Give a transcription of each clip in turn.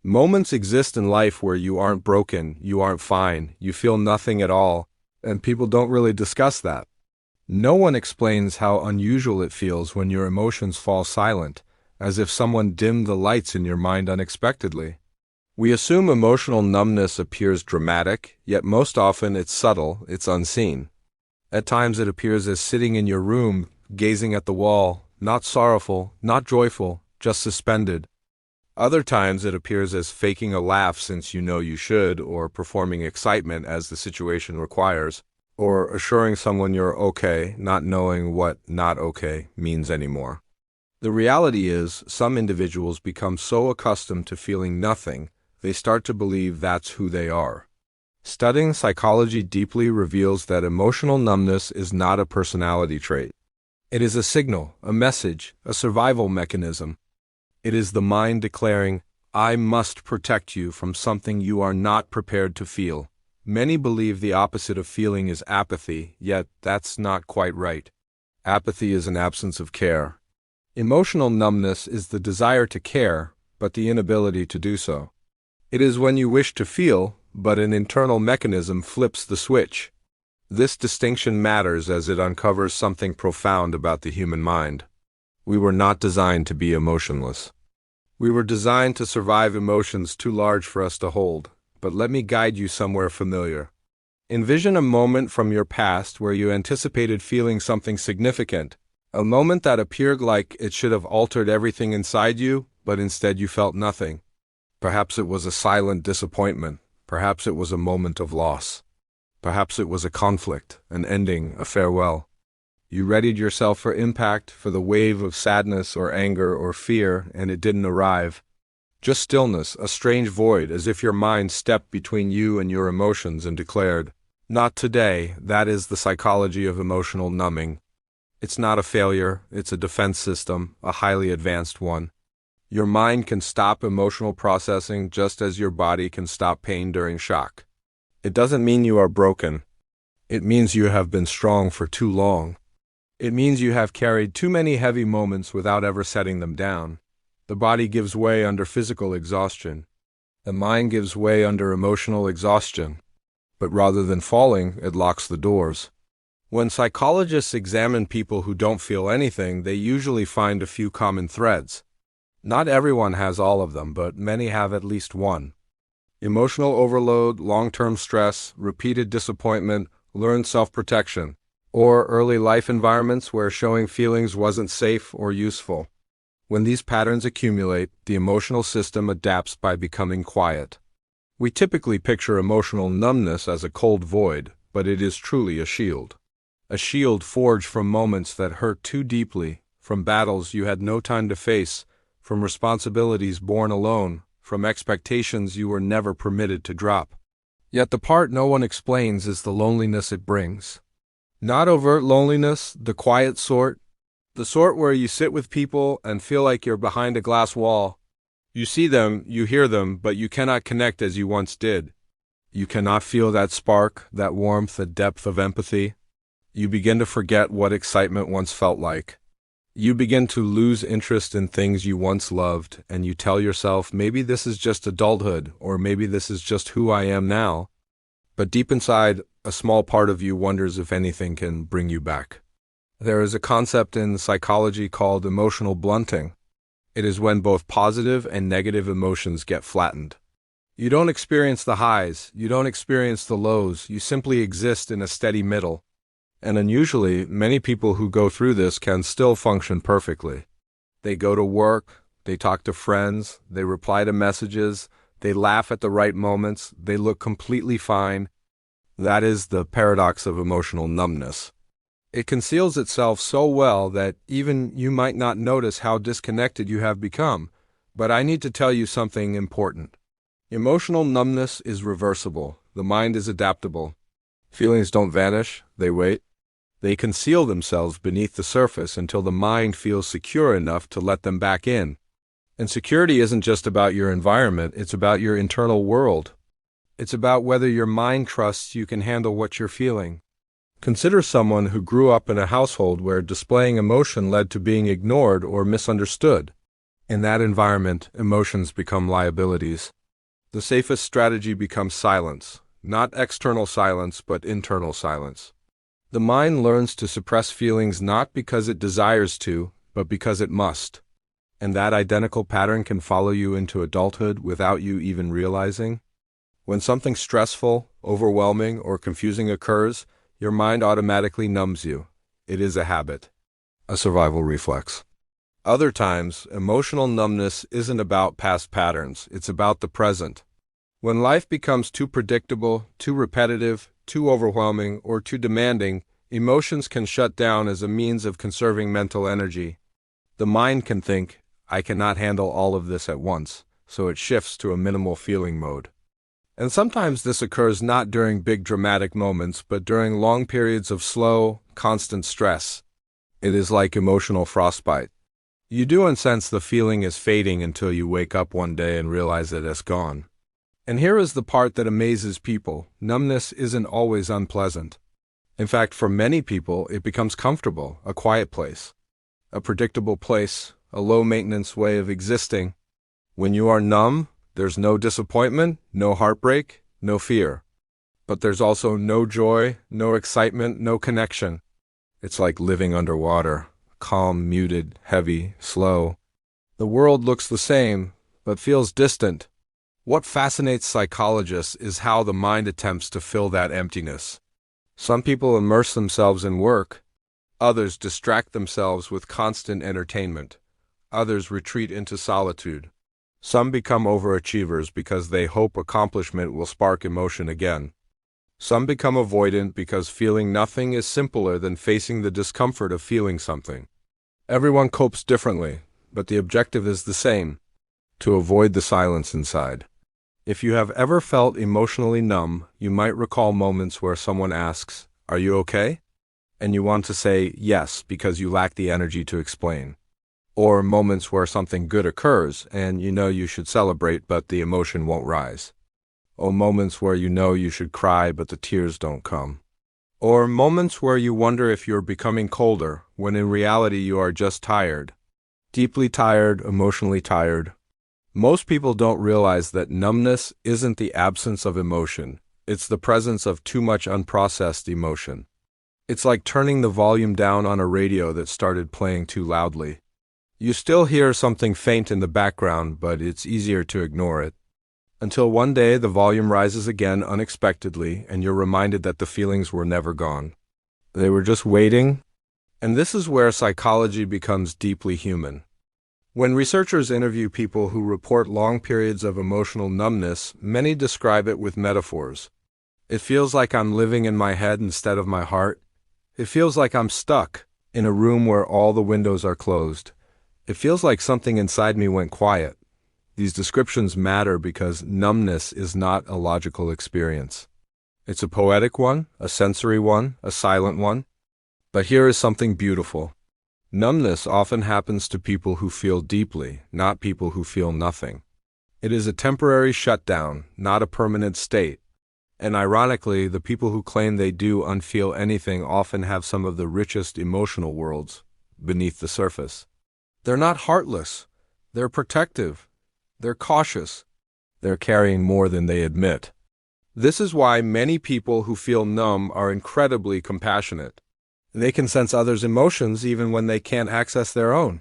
Moments exist in life where you aren't broken, you aren't fine, you feel nothing at all, and people don't really discuss that. No one explains how unusual it feels when your emotions fall silent, as if someone dimmed the lights in your mind unexpectedly. We assume emotional numbness appears dramatic, yet most often it's subtle, it's unseen. At times it appears as sitting in your room, gazing at the wall, not sorrowful, not joyful, just suspended. Other times it appears as faking a laugh since you know you should, or performing excitement as the situation requires, or assuring someone you're okay, not knowing what not okay means anymore. The reality is, some individuals become so accustomed to feeling nothing, they start to believe that's who they are. Studying psychology deeply reveals that emotional numbness is not a personality trait. It is a signal, a message, a survival mechanism. It is the mind declaring, I must protect you from something you are not prepared to feel. Many believe the opposite of feeling is apathy, yet that's not quite right. Apathy is an absence of care. Emotional numbness is the desire to care, but the inability to do so. It is when you wish to feel, but an internal mechanism flips the switch. This distinction matters as it uncovers something profound about the human mind. We were not designed to be emotionless. We were designed to survive emotions too large for us to hold, but let me guide you somewhere familiar. Envision a moment from your past where you anticipated feeling something significant, a moment that appeared like it should have altered everything inside you, but instead you felt nothing. Perhaps it was a silent disappointment. Perhaps it was a moment of loss. Perhaps it was a conflict, an ending, a farewell. You readied yourself for impact, for the wave of sadness or anger or fear, and it didn't arrive. Just stillness, a strange void, as if your mind stepped between you and your emotions and declared, not today. That is the psychology of emotional numbing. It's not a failure, it's a defense system, a highly advanced one. Your mind can stop emotional processing just as your body can stop pain during shock. It doesn't mean you are broken. It means you have been strong for too long. It means you have carried too many heavy moments without ever setting them down. The body gives way under physical exhaustion. The mind gives way under emotional exhaustion. But rather than falling, it locks the doors. When psychologists examine people who don't feel anything, they usually find a few common threads. Not everyone has all of them, but many have at least one. Emotional overload, long-term stress, repeated disappointment, learned self-protection, or early life environments where showing feelings wasn't safe or useful. When these patterns accumulate, the emotional system adapts by becoming quiet. We typically picture emotional numbness as a cold void, but it is truly a shield. A shield forged from moments that hurt too deeply, from battles you had no time to face, from responsibilities borne alone, from expectations you were never permitted to drop. Yet the part no one explains is the loneliness it brings. Not overt loneliness, the quiet sort, the sort where you sit with people and feel like you're behind a glass wall. You see them, you hear them, but you cannot connect as you once did. You cannot feel that spark, that warmth, that depth of empathy. You begin to forget what excitement once felt like. You begin to lose interest in things you once loved, and you tell yourself, maybe this is just adulthood, or maybe this is just who I am now. But deep inside, a small part of you wonders if anything can bring you back. There is a concept in psychology called emotional blunting. It is when both positive and negative emotions get flattened. You don't experience the highs, you don't experience the lows, you simply exist in a steady middle. And unusually, many people who go through this can still function perfectly. They go to work, they talk to friends, they reply to messages, they laugh at the right moments, they look completely fine. That is the paradox of emotional numbness. It conceals itself so well that even you might not notice how disconnected you have become. But I need to tell you something important. Emotional numbness is reversible. The mind is adaptable. Feelings don't vanish, they wait. They conceal themselves beneath the surface until the mind feels secure enough to let them back in. And security isn't just about your environment, it's about your internal world. It's about whether your mind trusts you can handle what you're feeling. Consider someone who grew up in a household where displaying emotion led to being ignored or misunderstood. In that environment, emotions become liabilities. The safest strategy becomes silence, not external silence, but internal silence. The mind learns to suppress feelings not because it desires to, but because it must. And that identical pattern can follow you into adulthood without you even realizing. When something stressful, overwhelming, or confusing occurs, your mind automatically numbs you. It is a habit, a survival reflex. Other times, emotional numbness isn't about past patterns, it's about the present. When life becomes too predictable, too repetitive, too overwhelming, or too demanding, emotions can shut down as a means of conserving mental energy. The mind can think, I cannot handle all of this at once, so it shifts to a minimal feeling mode. And sometimes this occurs not during big dramatic moments, but during long periods of slow, constant stress. It is like emotional frostbite. You do sense the feeling is fading until you wake up one day and realize that it's gone. And here is the part that amazes people. Numbness isn't always unpleasant. In fact, for many people, it becomes comfortable, a quiet place, a predictable place, a low-maintenance way of existing. When you are numb, there's no disappointment, no heartbreak, no fear. But there's also no joy, no excitement, no connection. It's like living underwater. Calm, muted, heavy, slow. The world looks the same, but feels distant. What fascinates psychologists is how the mind attempts to fill that emptiness. Some people immerse themselves in work. Others distract themselves with constant entertainment. Others retreat into solitude. Some become overachievers because they hope accomplishment will spark emotion again. Some become avoidant because feeling nothing is simpler than facing the discomfort of feeling something. Everyone copes differently, but the objective is the same: to avoid the silence inside. If you have ever felt emotionally numb, you might recall moments where someone asks, "Are you okay?" And you want to say yes because you lack the energy to explain. Or moments where something good occurs and you know you should celebrate but the emotion won't rise. Or moments where you know you should cry but the tears don't come. Or moments where you wonder if you're becoming colder, when in reality you are just tired. Deeply tired, emotionally tired. Most people don't realize that numbness isn't the absence of emotion. It's the presence of too much unprocessed emotion. It's like turning the volume down on a radio that started playing too loudly. You still hear something faint in the background, but it's easier to ignore it. Until one day the volume rises again unexpectedly and you're reminded that the feelings were never gone. They were just waiting. And this is where psychology becomes deeply human. When researchers interview people who report long periods of emotional numbness, many describe it with metaphors. It feels like I'm living in my head instead of my heart. It feels like I'm stuck in a room where all the windows are closed. It feels like something inside me went quiet. These descriptions matter because numbness is not a logical experience. It's a poetic one, a sensory one, a silent one. But here is something beautiful. Numbness often happens to people who feel deeply, not people who feel nothing. It is a temporary shutdown, not a permanent state. And ironically, the people who claim they do unfeel anything often have some of the richest emotional worlds beneath the surface. They're not heartless. They're protective. They're cautious. They're carrying more than they admit. This is why many people who feel numb are incredibly compassionate. They can sense others' emotions even when they can't access their own.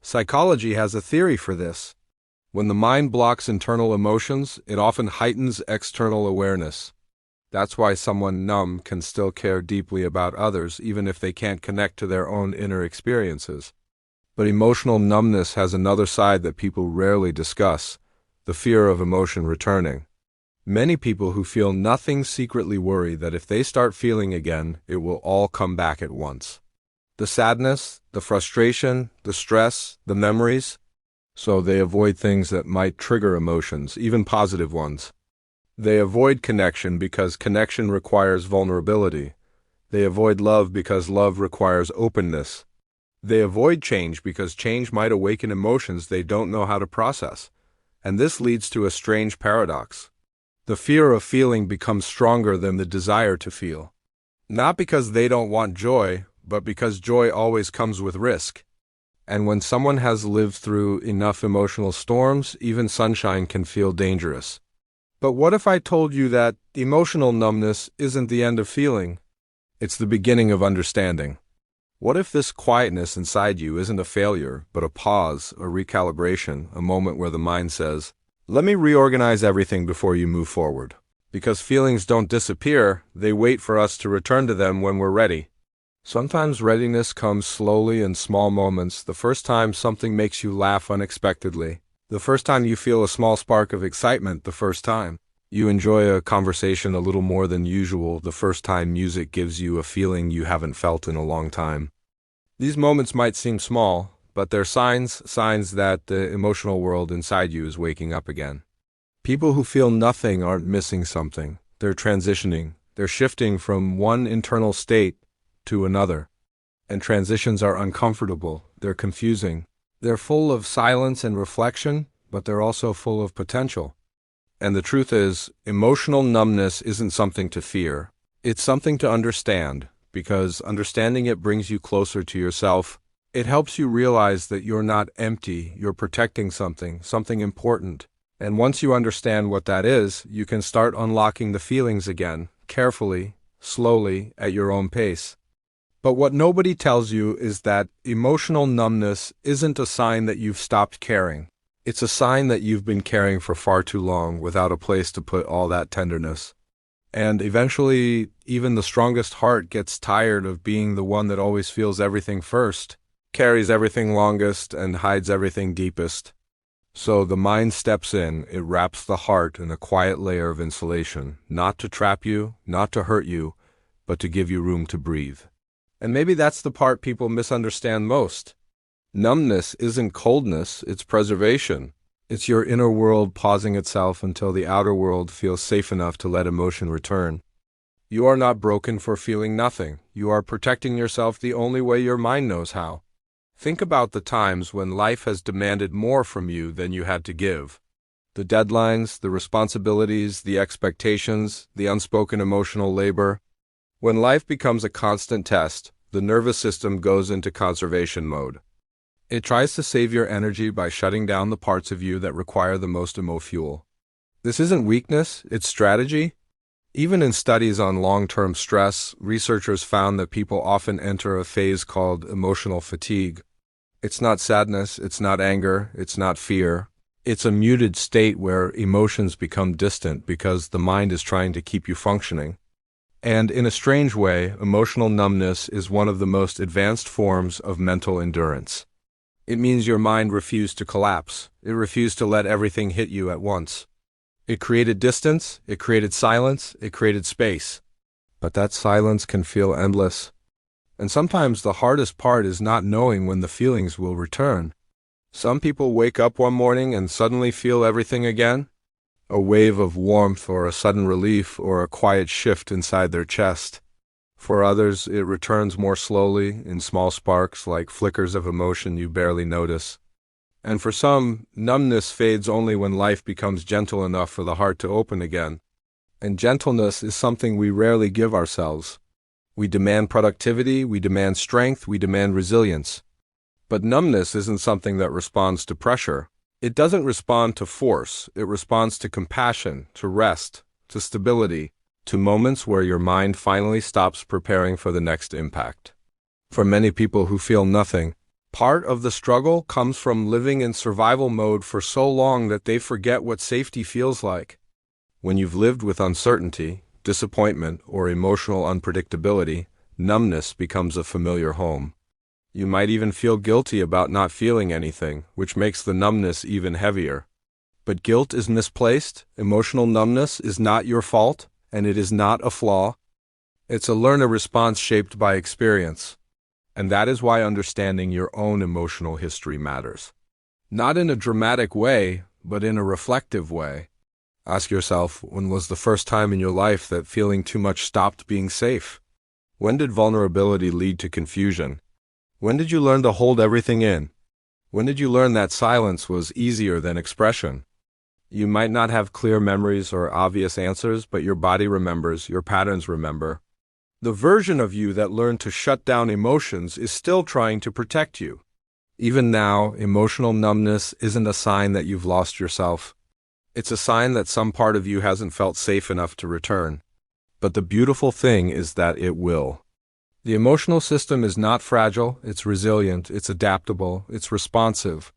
Psychology has a theory for this. When the mind blocks internal emotions, it often heightens external awareness. That's why someone numb can still care deeply about others even if they can't connect to their own inner experiences. But emotional numbness has another side that people rarely discuss: the fear of emotion returning. Many people who feel nothing secretly worry that if they start feeling again, it will all come back at once. The sadness, the frustration, the stress, the memories. So they avoid things that might trigger emotions, even positive ones. They avoid connection because connection requires vulnerability. They avoid love because love requires openness. They avoid change because change might awaken emotions they don't know how to process. And this leads to a strange paradox. The fear of feeling becomes stronger than the desire to feel. Not because they don't want joy, but because joy always comes with risk. And when someone has lived through enough emotional storms, even sunshine can feel dangerous. But what if I told you that emotional numbness isn't the end of feeling? It's the beginning of understanding. What if this quietness inside you isn't a failure, but a pause, a recalibration, a moment where the mind says, let me reorganize everything before you move forward. Because feelings don't disappear, they wait for us to return to them when we're ready. Sometimes readiness comes slowly in small moments, the first time something makes you laugh unexpectedly, the first time you feel a small spark of excitement, the first time you enjoy a conversation a little more than usual, the first time music gives you a feeling you haven't felt in a long time. These moments might seem small, but they're signs that the emotional world inside you is waking up again. People who feel nothing aren't missing something. They're transitioning. They're shifting from one internal state to another. And transitions are uncomfortable. They're confusing. They're full of silence and reflection, but they're also full of potential. And the truth is, emotional numbness isn't something to fear. It's something to understand, because understanding it brings you closer to yourself. It helps you realize that you're not empty, you're protecting something important. And once you understand what that is, you can start unlocking the feelings again, carefully, slowly, at your own pace. But what nobody tells you is that emotional numbness isn't a sign that you've stopped caring. It's a sign that you've been caring for far too long without a place to put all that tenderness. And eventually, even the strongest heart gets tired of being the one that always feels everything first, carries everything longest, and hides everything deepest. So the mind steps in, it wraps the heart in a quiet layer of insulation, not to trap you, not to hurt you, but to give you room to breathe. And maybe that's the part people misunderstand most. Numbness isn't coldness, it's preservation. It's your inner world pausing itself until the outer world feels safe enough to let emotion return. You are not broken for feeling nothing. You are protecting yourself the only way your mind knows how. Think about the times when life has demanded more from you than you had to give. The deadlines, the responsibilities, the expectations, the unspoken emotional labor. When life becomes a constant test, the nervous system goes into conservation mode. It tries to save your energy by shutting down the parts of you that require the most fuel. This isn't weakness, it's strategy. Even in studies on long-term stress, researchers found that people often enter a phase called emotional fatigue. It's not sadness, it's not anger, it's not fear. It's a muted state where emotions become distant because the mind is trying to keep you functioning. And in a strange way, emotional numbness is one of the most advanced forms of mental endurance. It means your mind refused to collapse. It refused to let everything hit you at once. It created distance, it created silence, it created space. But that silence can feel endless. And sometimes the hardest part is not knowing when the feelings will return. Some people wake up one morning and suddenly feel everything again. A wave of warmth or a sudden relief or a quiet shift inside their chest. For others, it returns more slowly, in small sparks like flickers of emotion you barely notice. And for some, numbness fades only when life becomes gentle enough for the heart to open again. And gentleness is something we rarely give ourselves. We demand productivity, we demand strength, we demand resilience. But numbness isn't something that responds to pressure. It doesn't respond to force, it responds to compassion, to rest, to stability, to moments where your mind finally stops preparing for the next impact. For many people who feel nothing, part of the struggle comes from living in survival mode for so long that they forget what safety feels like. When you've lived with uncertainty, disappointment, or emotional unpredictability, numbness becomes a familiar home. You might even feel guilty about not feeling anything, which makes the numbness even heavier. But guilt is misplaced, emotional numbness is not your fault, and it is not a flaw. It's a learner response shaped by experience. And that is why understanding your own emotional history matters. Not in a dramatic way, but in a reflective way. Ask yourself, when was the first time in your life that feeling too much stopped being safe? When did vulnerability lead to confusion? When did you learn to hold everything in? When did you learn that silence was easier than expression? You might not have clear memories or obvious answers, but your body remembers, your patterns remember. The version of you that learned to shut down emotions is still trying to protect you. Even now, emotional numbness isn't a sign that you've lost yourself. It's a sign that some part of you hasn't felt safe enough to return. But the beautiful thing is that it will. The emotional system is not fragile, it's resilient, it's adaptable, it's responsive.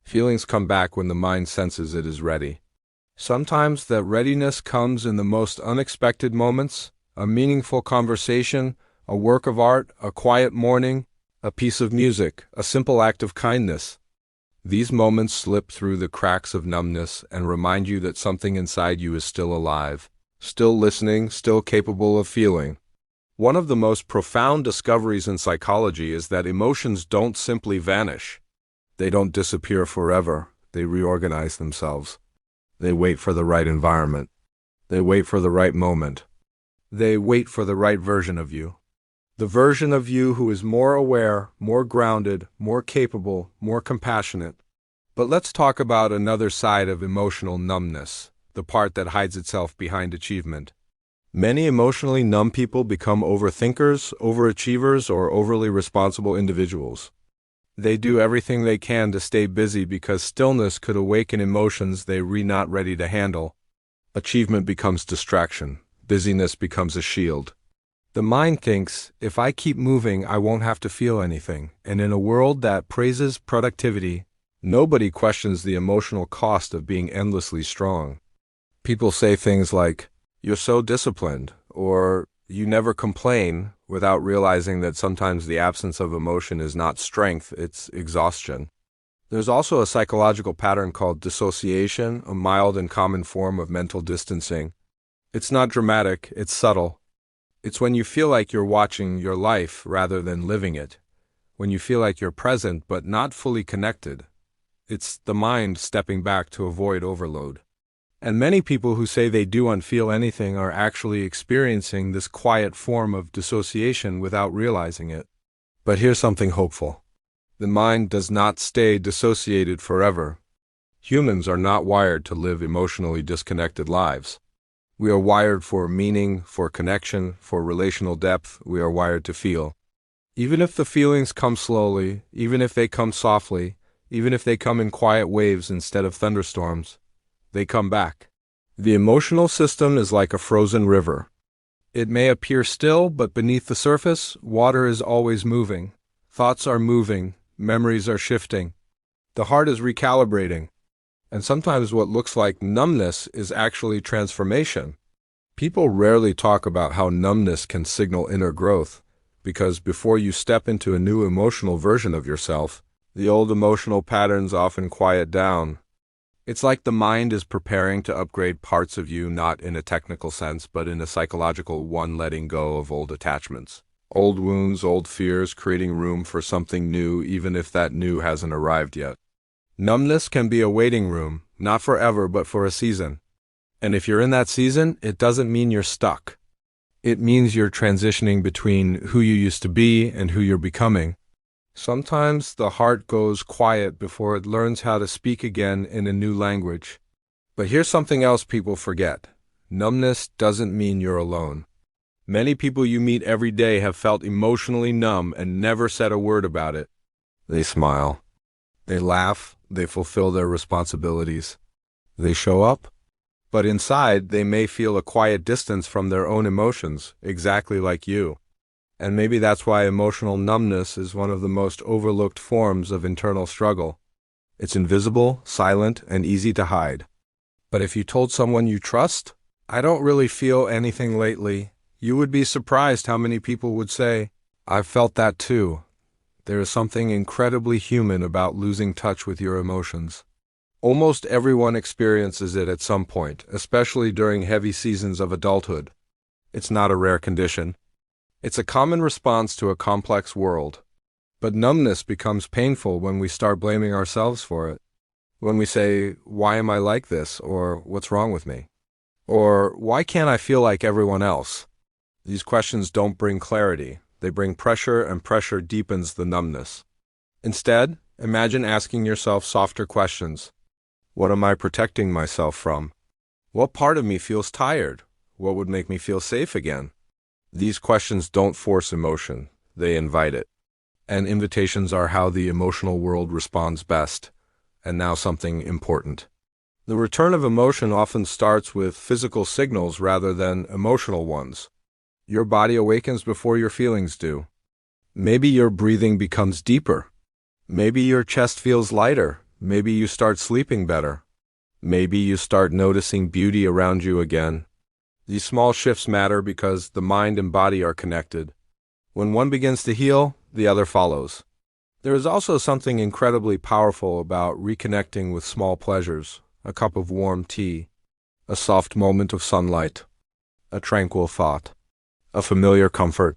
Feelings come back when the mind senses it is ready. Sometimes that readiness comes in the most unexpected moments, a meaningful conversation, a work of art, a quiet morning, a piece of music, a simple act of kindness. These moments slip through the cracks of numbness and remind you that something inside you is still alive, still listening, still capable of feeling. One of the most profound discoveries in psychology is that emotions don't simply vanish. They don't disappear forever. They reorganize themselves. They wait for the right environment. They wait for the right moment. They wait for the right version of you. The version of you who is more aware, more grounded, more capable, more compassionate. But let's talk about another side of emotional numbness, the part that hides itself behind achievement. Many emotionally numb people become overthinkers, overachievers, or overly responsible individuals. They do everything they can to stay busy because stillness could awaken emotions they're not ready to handle. Achievement becomes distraction. Busyness becomes a shield. The mind thinks, if I keep moving, I won't have to feel anything. And in a world that praises productivity, nobody questions the emotional cost of being endlessly strong. People say things like, "You're so disciplined," or "You never complain," without realizing that sometimes the absence of emotion is not strength, it's exhaustion. There's also a psychological pattern called dissociation, a mild and common form of mental distancing. It's not dramatic, it's subtle. It's when you feel like you're watching your life rather than living it. When you feel like you're present but not fully connected. It's the mind stepping back to avoid overload. And many people who say they don't feel anything are actually experiencing this quiet form of dissociation without realizing it. But here's something hopeful. The mind does not stay dissociated forever. Humans are not wired to live emotionally disconnected lives. We are wired for meaning, for connection, for relational depth. We are wired to feel. Even if the feelings come slowly, even if they come softly, even if they come in quiet waves instead of thunderstorms, they come back. The emotional system is like a frozen river. It may appear still, but beneath the surface, water is always moving. Thoughts are moving. Memories are shifting. The heart is recalibrating. And sometimes what looks like numbness is actually transformation. People rarely talk about how numbness can signal inner growth, because before you step into a new emotional version of yourself, the old emotional patterns often quiet down. It's like the mind is preparing to upgrade parts of you, not in a technical sense, but in a psychological one, letting go of old attachments. Old wounds, old fears, creating room for something new, even if that new hasn't arrived yet. Numbness can be a waiting room, not forever, but for a season. And if you're in that season, it doesn't mean you're stuck. It means you're transitioning between who you used to be and who you're becoming. Sometimes the heart goes quiet before it learns how to speak again in a new language. But here's something else people forget. Numbness doesn't mean you're alone. Many people you meet every day have felt emotionally numb and never said a word about it. They smile. They laugh. They fulfill their responsibilities. They show up. But inside, they may feel a quiet distance from their own emotions, exactly like you. And maybe that's why emotional numbness is one of the most overlooked forms of internal struggle. It's invisible, silent, and easy to hide. But if you told someone you trust, "I don't really feel anything lately," you would be surprised how many people would say, "I've felt that too." There is something incredibly human about losing touch with your emotions. Almost everyone experiences it at some point, especially during heavy seasons of adulthood. It's not a rare condition. It's a common response to a complex world. But numbness becomes painful when we start blaming ourselves for it. When we say, "Why am I like this?" or "What's wrong with me?" or "Why can't I feel like everyone else?" These questions don't bring clarity. They bring pressure, and pressure deepens the numbness. Instead, imagine asking yourself softer questions. What am I protecting myself from? What part of me feels tired? What would make me feel safe again? These questions don't force emotion. They invite it. And invitations are how the emotional world responds best. And now something important. The return of emotion often starts with physical signals rather than emotional ones. Your body awakens before your feelings do. Maybe your breathing becomes deeper. Maybe your chest feels lighter. Maybe you start sleeping better. Maybe you start noticing beauty around you again. These small shifts matter because the mind and body are connected. When one begins to heal, the other follows. There is also something incredibly powerful about reconnecting with small pleasures, a cup of warm tea, a soft moment of sunlight, a tranquil thought, a familiar comfort.